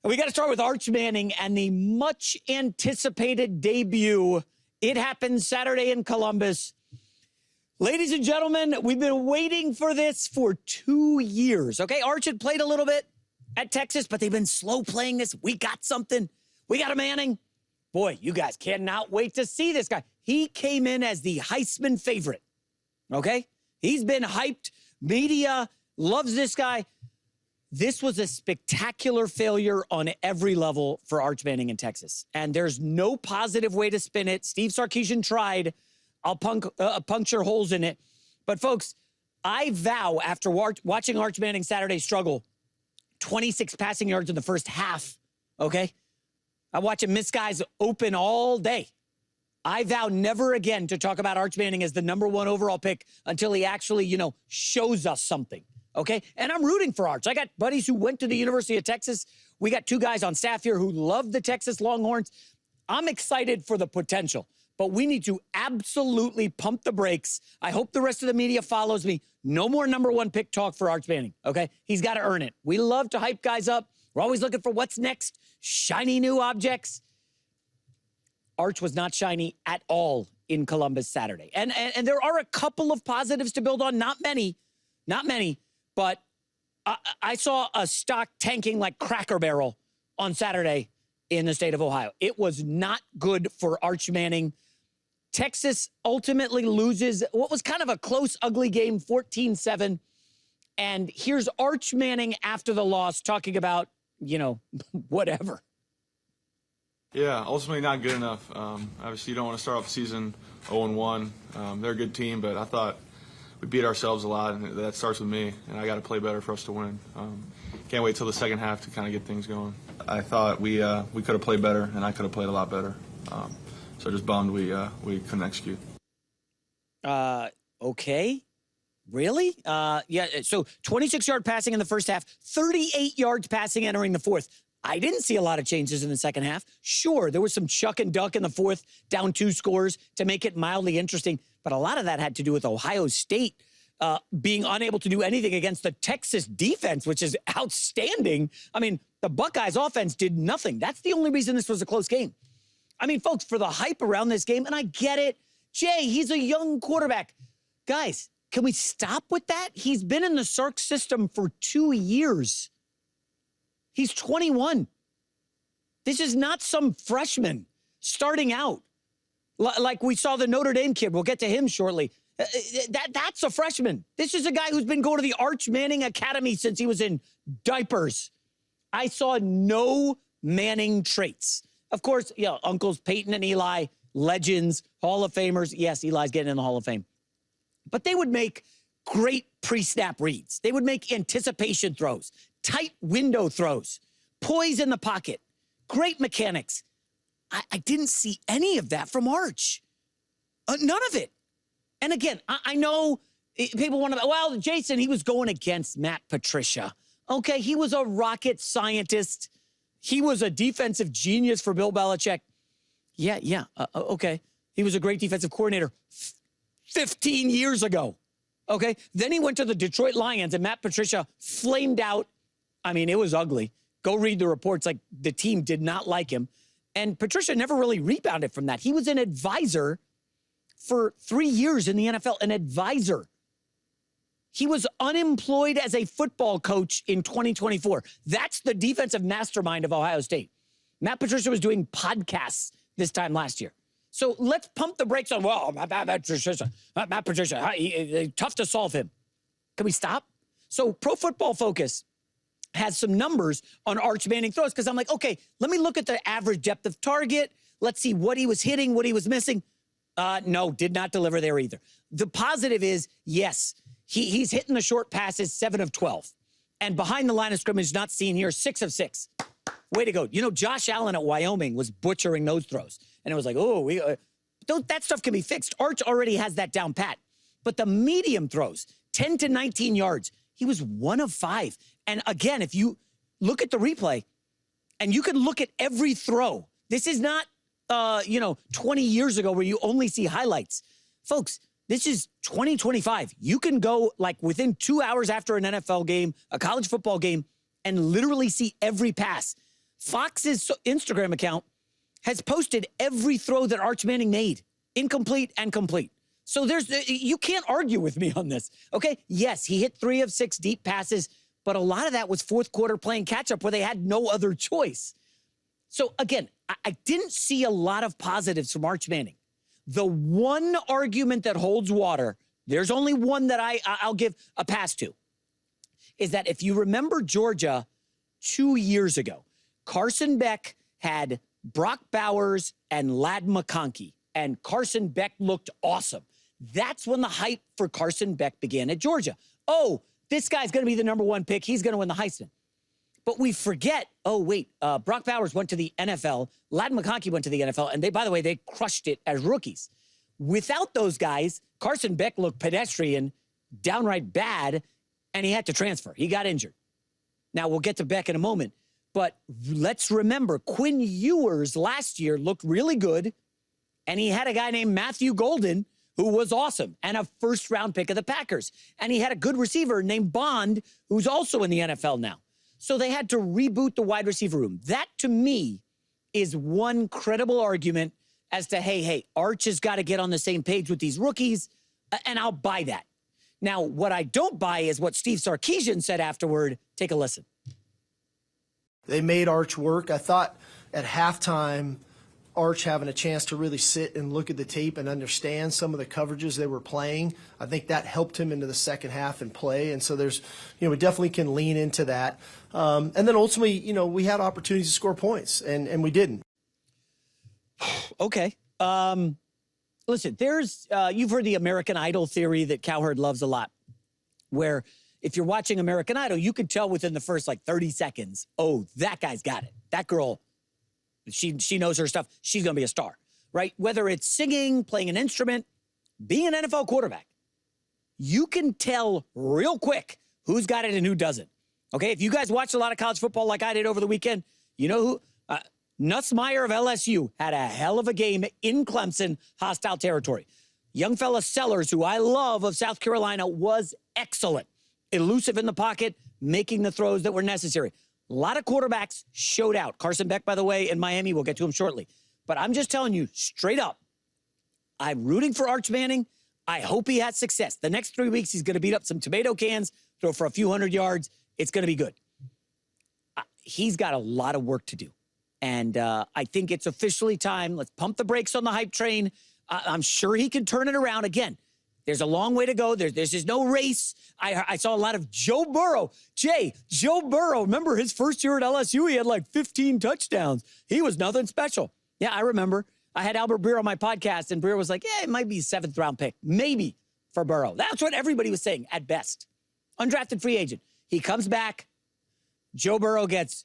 We got to start with Arch Manning and the much-anticipated debut. It happened Saturday in Columbus. Ladies and gentlemen, we've been waiting for this for 2 years, okay? Arch had played a little bit at Texas, but they've been slow playing this. We got something. We got a Manning. Boy, you guys cannot wait to see this guy. He came in as the Heisman favorite, okay? He's been hyped. Media loves this guy. This was a spectacular failure on every level for Arch Manning in Texas. And there's no positive way to spin it. Steve Sarkeesian tried. I'll puncture holes in it. But, folks, I vow after watching Arch Manning Saturday struggle, 26 passing yards in the first half, okay? I watch him miss guys open all day. I vow never again to talk about Arch Manning as the #1 overall pick until he actually, shows us something, okay? And I'm rooting for Arch. I got buddies who went to the University of Texas. We got 2 guys on staff here who love the Texas Longhorns. I'm excited for the potential, but we need to absolutely pump the brakes. I hope the rest of the media follows me. No more #1 pick talk for Arch Manning, okay? He's got to earn it. We love to hype guys up. We're always looking for what's next, shiny new objects. Arch was not shiny at all in Columbus Saturday. And there are a couple of positives to build on, not many, but I saw a stock tanking like Cracker Barrel on Saturday in the state of Ohio. It was not good for Arch Manning. Texas ultimately loses what was kind of a close, ugly game, 14-7. And here's Arch Manning after the loss talking about, whatever. Yeah, ultimately not good enough. Obviously, you don't want to start off the season 0-1. They're a good team, but I thought we beat ourselves a lot, and that starts with me, and I got to play better for us to win. Can't wait till the second half to kind of get things going. I thought we could have played better, and I could have played a lot better. So just bummed we couldn't execute. Okay. Really? Yeah, so 26-yard passing in the first half, 38 yards passing entering the fourth. I didn't see a lot of changes in the second half. Sure, there was some chuck and duck in the fourth, down 2 scores to make it mildly interesting, but a lot of that had to do with Ohio State being unable to do anything against the Texas defense, which is outstanding. I mean, the Buckeyes offense did nothing. That's the only reason this was a close game. I mean, folks, for the hype around this game, and I get it, Jay, he's a young quarterback. Guys, can we stop with that? He's been in the Sark system for 2 years. He's 21. This is not some freshman starting out. Like we saw the Notre Dame kid. We'll get to him shortly. That's a freshman. This is a guy who's been going to the Arch Manning Academy since he was in diapers. I saw no Manning traits. Of course, uncles Peyton and Eli, legends, Hall of Famers. Yes, Eli's getting in the Hall of Fame. But they would make great pre-snap reads. They would make anticipation throws, tight window throws, poise in the pocket, great mechanics. I didn't see any of that from Arch. None of it. And again, I know people want to, well, Jason, he was going against Matt Patricia. Okay, he was a rocket scientist. He was a defensive genius for Bill Belichick. Yeah, okay. He was a great defensive coordinator 15 years ago. Okay, then he went to the Detroit Lions, and Matt Patricia flamed out. I mean, it was ugly. Go read the reports. Like, the team did not like him. And Patricia never really rebounded from that. He was an advisor for 3 years in the NFL, an advisor. He was unemployed as a football coach in 2024. That's the defensive mastermind of Ohio State. Matt Patricia was doing podcasts this time last year. So let's pump the brakes on, well, Matt Patricia, tough to solve him. Can we stop? So Pro Football Focus has some numbers on Arch Manning throws, because I'm like, okay, let me look at the average depth of target. Let's see what he was hitting, what he was missing. No, did not deliver there either. The positive is, yes, he's hitting the short passes 7 of 12. And behind the line of scrimmage, not seen here, 6 of 6. Way to go. Josh Allen at Wyoming was butchering those throws. And it was like, that stuff can be fixed. Arch already has that down pat. But the medium throws, 10 to 19 yards, he was 1 of 5. And again, if you look at the replay, and you can look at every throw, this is not, 20 years ago where you only see highlights. Folks, this is 2025. You can go like within 2 hours after an NFL game, a college football game, and literally see every pass. Fox's Instagram account has posted every throw that Arch Manning made, incomplete and complete. So you can't argue with me on this, okay? Yes, he hit 3 of 6 deep passes, but a lot of that was fourth quarter playing catch-up where they had no other choice. So, again, I didn't see a lot of positives from Arch Manning. The one argument that holds water, there's only one that I'll give a pass to, is that if you remember Georgia 2 years ago, Carson Beck had Brock Bowers and Ladd McConkey, and Carson Beck looked awesome. That's when the hype for Carson Beck began at Georgia. Oh, this guy's going to be the number 1 pick. He's going to win the Heisman. But we forget, oh, wait, Brock Bowers went to the NFL. Ladd McConkey went to the NFL. And by the way, they crushed it as rookies. Without those guys, Carson Beck looked pedestrian, downright bad, and he had to transfer. He got injured. Now, we'll get to Beck in a moment. But let's remember, Quinn Ewers last year looked really good, and he had a guy named Matthew Golden who was awesome and a first-round pick of the Packers. And he had a good receiver named Bond, who's also in the NFL now. So they had to reboot the wide receiver room. That, to me, is one credible argument as to, hey, Arch has got to get on the same page with these rookies, and I'll buy that. Now, what I don't buy is what Steve Sarkeesian said afterward. Take a listen. They made Arch work. I thought at halftime, Arch having a chance to really sit and look at the tape and understand some of the coverages they were playing, I think that helped him into the second half and play. And so there's, we definitely can lean into that. And then ultimately, we had opportunities to score points, and we didn't. Okay. Listen, you've heard the American Idol theory that Cowherd loves a lot, where if you're watching American Idol, you can tell within the first 30 seconds, oh, that guy's got it. That girl, she knows her stuff. She's going to be a star, right? Whether it's singing, playing an instrument, being an NFL quarterback, you can tell real quick who's got it and who doesn't. Okay, if you guys watched a lot of college football like I did over the weekend, you know who? Nussmeier of LSU had a hell of a game in Clemson, hostile territory. Young fella Sellers, who I love, of South Carolina, was excellent. Elusive in the pocket, making the throws that were necessary. A lot of quarterbacks showed out. Carson Beck, by the way, in Miami. We'll get to him shortly. But I'm just telling you straight up, I'm rooting for Arch Manning. I hope he has success. The next 3 weeks, he's going to beat up some tomato cans, throw for a few hundred yards. It's going to be good. He's got a lot of work to do. And I think it's officially time. Let's pump the brakes on the hype train. I'm sure he can turn it around. Again, there's a long way to go. There's just no race. I saw a lot of Joe Burrow. Joe Burrow, remember his first year at LSU? He had 15 touchdowns. He was nothing special. Yeah, I remember. I had Albert Breer on my podcast, and Breer was like, yeah, it might be a 7th-round pick. Maybe for Burrow. That's what everybody was saying at best. Undrafted free agent. He comes back. Joe Burrow gets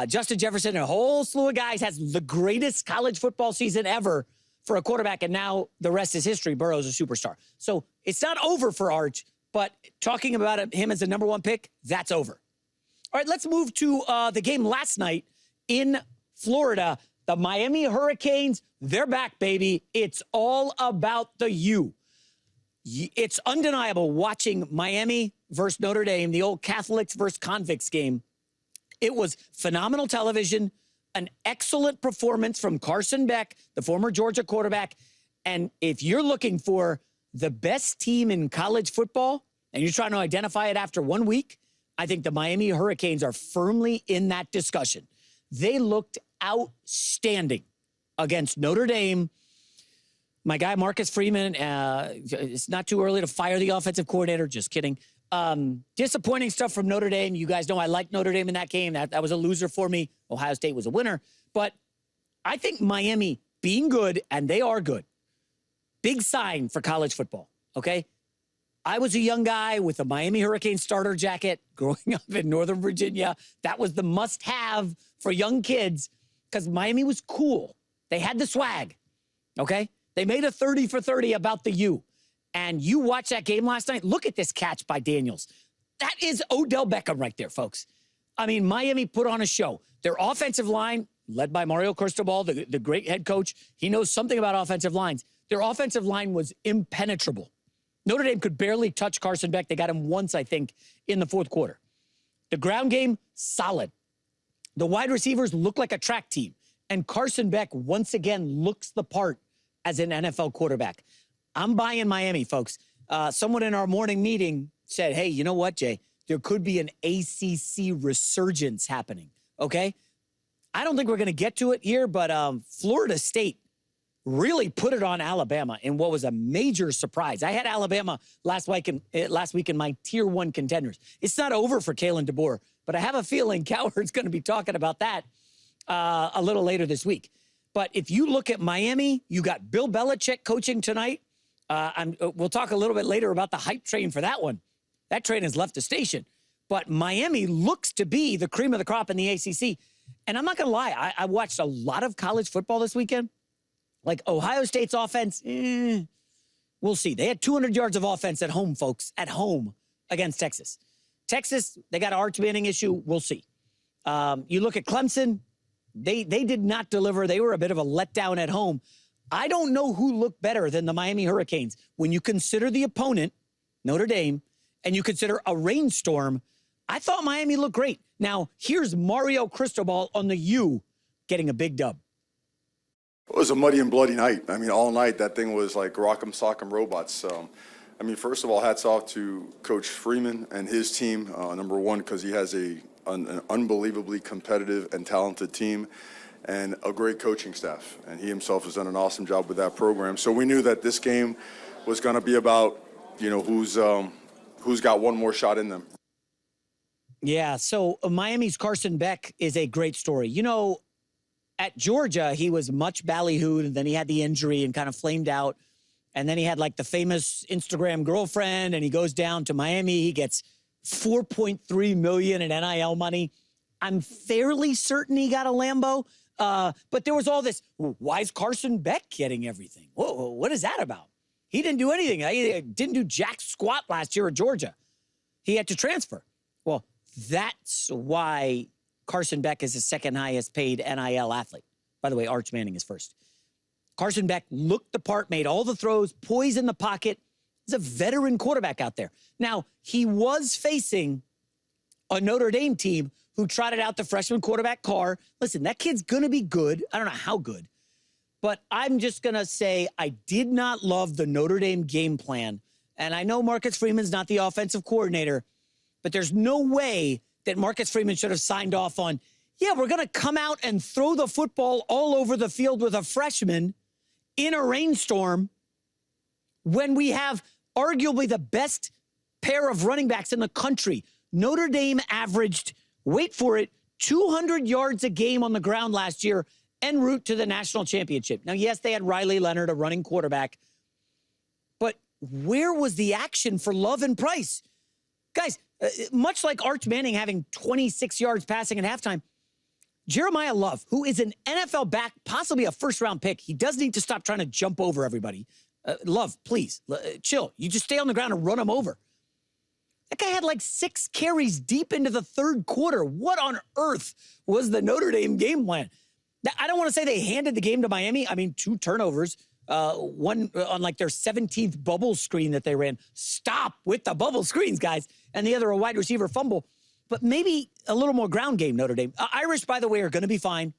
Justin Jefferson and a whole slew of guys, has the greatest college football season ever for a quarterback, and now the rest is history. Burrow's a superstar. So it's not over for Arch, but talking about him as the number 1 pick, that's over. All right, let's move to the game last night in Florida. The Miami Hurricanes, they're back, baby. It's all about the U. It's undeniable watching Miami versus Notre Dame, the old Catholics versus convicts game. It was phenomenal television, an excellent performance from Carson Beck, the former Georgia quarterback. And if you're looking for the best team in college football and you're trying to identify it after 1 week, I think the Miami Hurricanes are firmly in that discussion. They looked outstanding against Notre Dame. My guy, Marcus Freeman, it's not too early to fire the offensive coordinator. Just kidding. Disappointing stuff from Notre Dame. You guys know I liked Notre Dame in that game. That was a loser for me. Ohio State was a winner. But I think Miami being good, and they are good, big sign for college football, okay? I was a young guy with a Miami Hurricane starter jacket growing up in Northern Virginia. That was the must-have for young kids because Miami was cool. They had the swag, okay? They made a 30 for 30 about the U. And you watch that game last night, look at this catch by Daniels. That is Odell Beckham right there, folks. I mean, Miami put on a show. Their offensive line, led by Mario Cristobal, the great head coach, he knows something about offensive lines. Their offensive line was impenetrable. Notre Dame could barely touch Carson Beck. They got him once, I think, in the fourth quarter. The ground game, solid. The wide receivers look like a track team. And Carson Beck, once again, looks the part as an NFL quarterback. I'm buying Miami, folks. Someone in our morning meeting said, hey, you know what, Jay? There could be an ACC resurgence happening, okay? I don't think we're going to get to it here, but Florida State really put it on Alabama in what was a major surprise. I had Alabama last week in my Tier 1 contenders. It's not over for Kalen DeBoer, but I have a feeling Cowherd's going to be talking about that a little later this week. But if you look at Miami, you got Bill Belichick coaching tonight. We'll talk a little bit later about the hype train for that one. That train has left the station. But Miami looks to be the cream of the crop in the ACC. And I'm not going to lie, I watched a lot of college football this weekend. Like Ohio State's offense, we'll see. They had 200 yards of offense at home, folks, at home against Texas. Texas, they got an Arch Manning issue. We'll see. You look at Clemson, they did not deliver. They were a bit of a letdown at home. I don't know who looked better than the Miami Hurricanes when you consider the opponent, Notre Dame, and you consider a rainstorm. I thought Miami looked great. Now, here's Mario Cristobal on the U getting a big dub. It was a muddy and bloody night. I mean, all night that thing was like rock'em sock'em robots. I mean, first of all, hats off to Coach Freeman and his team, number one, because he has an unbelievably competitive and talented team and a great coaching staff. And he himself has done an awesome job with that program. So we knew that this game was going to be about, you know, who's got one more shot in them. Yeah, so Miami's Carson Beck is a great story. You know, at Georgia, he was much ballyhooed, and then he had the injury and kind of flamed out. And then he had like the famous Instagram girlfriend, and he goes down to Miami. He gets $4.3 million in NIL money. I'm fairly certain he got a Lambo. But there was all this, why is Carson Beck getting everything? Whoa, what is that about? He didn't do anything. He didn't do jack squat last year at Georgia. He had to transfer. Well, that's why Carson Beck is the second highest paid NIL athlete. By the way, Arch Manning is first. Carson Beck looked the part, made all the throws, poise in the pocket. He's a veteran quarterback out there. Now, he was facing a Notre Dame team who trotted out the freshman quarterback Carr. Listen, that kid's going to be good. I don't know how good. But I'm just going to say I did not love the Notre Dame game plan. And I know Marcus Freeman's not the offensive coordinator, but there's no way that Marcus Freeman should have signed off on, yeah, we're going to come out and throw the football all over the field with a freshman in a rainstorm when we have arguably the best pair of running backs in the country. Notre Dame averaged, wait for it, 200 yards a game on the ground last year en route to the national championship. Now, yes, they had Riley Leonard, a running quarterback, but where was the action for Love and Price? Guys, much like Arch Manning having 26 yards passing at halftime, Jeremiah Love, who is an NFL back, possibly a first-round pick, he does need to stop trying to jump over everybody. Love, please, chill. You just stay on the ground and run him over. That guy had like 6 carries deep into the third quarter. What on earth was the Notre Dame game plan? I don't want to say they handed the game to Miami. I mean, 2 turnovers. One on like their 17th bubble screen that they ran. Stop with the bubble screens, guys. And the other, a wide receiver fumble. But maybe a little more ground game, Notre Dame. Irish, by the way, are going to be fine.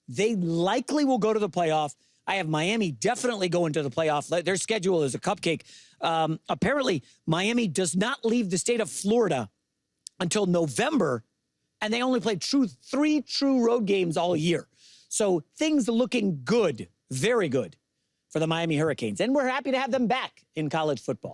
They likely will go to the playoff. I have Miami definitely going to the playoff. Their schedule is a cupcake. Apparently, Miami does not leave the state of Florida until November, and they only play 3 true road games all year. So things looking good, very good for the Miami Hurricanes. And we're happy to have them back in college football.